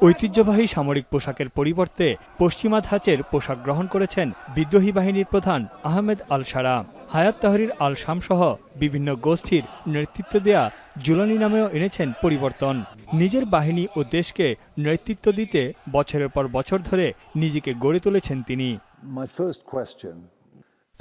ঐতিহ্যবাহী সামরিক পোশাকের পরিবর্তে পশ্চিমা ধাঁচের পোশাক গ্রহণ করেছেন বিদ্রোহী বাহিনীর প্রধান আহমেদ আল শারা। হায়াত তাহরির আল শাম সহ বিভিন্ন গোষ্ঠীর নেতৃত্ব দেয়া জুলানি নামেও এনেছেন পরিবর্তন। নিজের বাহিনী ও দেশকে নেতৃত্ব দিতে বছরের পর বছর ধরে নিজেকে গড়ে তুলেছেন তিনি।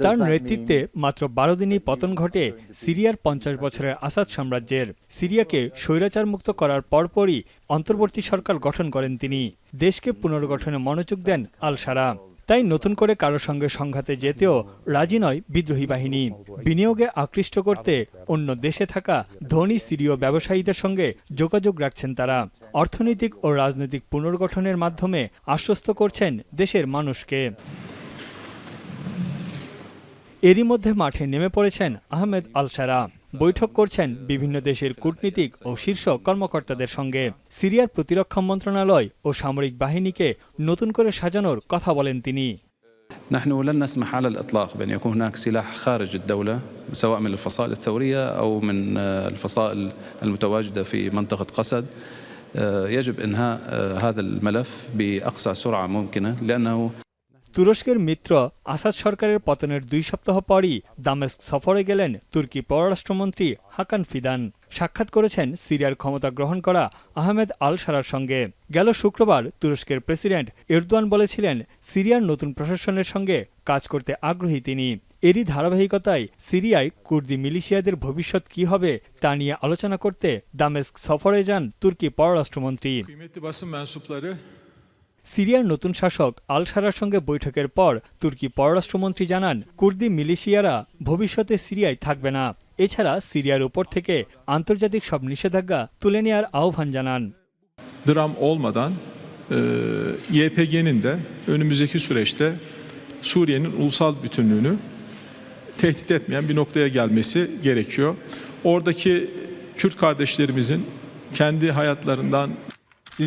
তার নেতৃত্বে মাত্র ১২ দিনই পতন ঘটে সিরিয়ার ৫০ বছরের আসাদ সাম্রাজ্যের। সিরিয়াকে স্বৈরাচার মুক্ত করার পরপরই অন্তর্বর্তী সরকার গঠন করেন তিনি। দেশকে পুনর্গঠনে মনোযোগ দেন আল শারা। তাই নতুন করে কারোর সঙ্গে সংঘাতে যেতেও রাজি নয় বিদ্রোহী বাহিনী। বিনিয়োগে আকৃষ্ট করতে অন্য দেশে থাকা ধনী সিরীয় ব্যবসায়ীদের সঙ্গে যোগাযোগ রাখছেন তারা। অর্থনৈতিক ও রাজনৈতিক পুনর্গঠনের মাধ্যমে আশ্বস্ত করছেন দেশের মানুষকে। এরই মধ্যে মাঠে নেমে পড়েছেন আহমেদ আল শারা। বৈঠক করছেন বিভিন্ন দেশের কূটনীতিক ও শীর্ষ কর্মকর্তাদের সঙ্গে। সিরিয়ার প্রতিরক্ষা মন্ত্রণালয় ও সামরিক বাহিনীকে নতুন করে সাজানোর কথা বলেন তিনি। نحن لن نسمح على الإطلاق بأن يكون هناك سلاح خارج الدولة سواء من الفصائل الثورية أو من الفصائل المتواجدة في منطقة قسد. يجب إنهاء هذا الملف بأقصى سرعة ممكنة لأنه তুরস্কের মিত্র আসাদ সরকারের পতনের ২ সপ্তাহ পরই দামেস্ক সফরে গেলেন তুর্কি পররাষ্ট্রমন্ত্রী হাকান ফিদান। সাক্ষাৎ করেছেন সিরিয়ার ক্ষমতা গ্রহণ করা আহমেদ আল শারার সঙ্গে। গেল শুক্রবার তুরস্কের প্রেসিডেন্ট এরদোয়ান বলেছিলেন সিরিয়ার নতুন প্রশাসনের সঙ্গে কাজ করতে আগ্রহী তিনি। এরই ধারাবাহিকতায় সিরিয়ায় কুর্দি মিলিশিয়াদের ভবিষ্যৎ কি হবে তা নিয়ে আলোচনা করতে দামেস্ক সফরে যান তুর্কি পররাষ্ট্রমন্ত্রী। সিরিয়ার নতুন শাসক আল শারার সঙ্গে বৈঠকের পর তুর্কি পররাষ্ট্রমন্ত্রী জানান কুর্দি মিলিশিয়ারা ভবিষ্যতে সিরিয়ায় থাকবে না। এছাড়া সিরিয়ার উপর থেকে আন্তর্জাতিক সব নিষেধাজ্ঞা তুলে নেওয়ার আহ্বান জানান। Dram olmadan YPG'nin de önümüzdeki süreçte Suriye'nin ulusal bütünlüğünü tehdit etmeyen bir noktaya gelmesi gerekiyor. Oradaki Kürt kardeşlerimizin kendi hayatlarından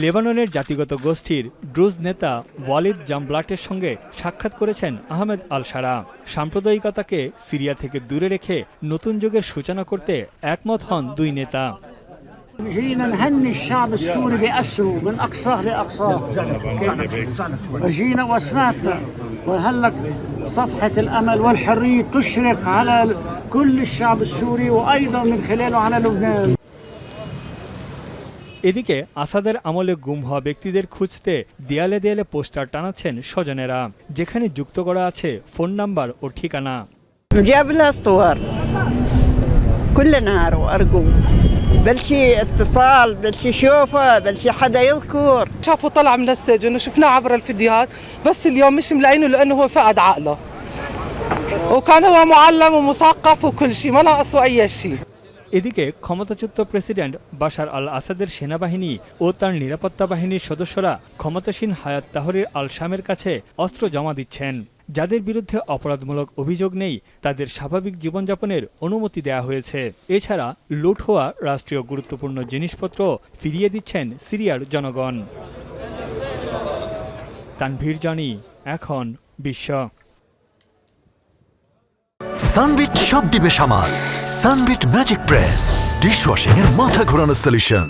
লেবাননের জাতিগত গোষ্ঠীর ড্রুজ নেতা ওয়ালিদ জামব্লাটের সঙ্গে সাক্ষাৎ করেছেন আহমেদ আল শারা। সাম্প্রদায়িকতাকে সিরিয়া থেকে দূরে রেখে নতুন যুগের সূচনা করতে একমত হন দুই নেতা। جينا نهني الشعب السوري بأسره من أقصاه لأقصاه. جينا وسمعتنا وهلك صفحة الأمل والحرية تشرق على كل الشعب السوري وأيضا من خلاله على لبنان. এদিকে আসাদের আমলে গুম হওয়া ব্যক্তিদের খুঁজতে দেয়ালে দেয়ালে পোস্টার টানাচ্ছেন স্বজনেরা, যেখানে যুক্ত করা আছে ফোন নাম্বার ও ঠিকানা। جاب لها الصور كل نهار وأرجو بلشي اتصال بلشي شوفه بلشي حدا يذكر. شافوا طلع من السجن وشفناه عبر الفيديوهات بس اليوم مش ملاقينه لأنه هو فقد عقله وكان هو معلم ومثقف وكل شيء ما ناقصه أي شيء. এদিকে ক্ষমতাচ্যুত প্রেসিডেন্ট বাশার আল আসাদের সেনাবাহিনী ও তার নিরাপত্তা বাহিনীর সদস্যরা ক্ষমতাসীন হায়াত তাহরির আল শামের কাছে অস্ত্র জমা দিচ্ছেন। যাদের বিরুদ্ধে অপরাধমূলক অভিযোগ নেই তাদের স্বাভাবিক জীবনযাপনের অনুমতি দেওয়া হয়েছে। এছাড়া লুট হওয়া রাষ্ট্রীয় গুরুত্বপূর্ণ জিনিসপত্র ফিরিয়ে দিচ্ছেন সিরিয়ার জনগণ। তানভীর জানি, এখন বিশ্ব। সানবিট সব দিবে সামাল। সানবিট ম্যাজিক প্রেস ডিশওয়াশিং এর মাথা ঘোরানো সলিউশন।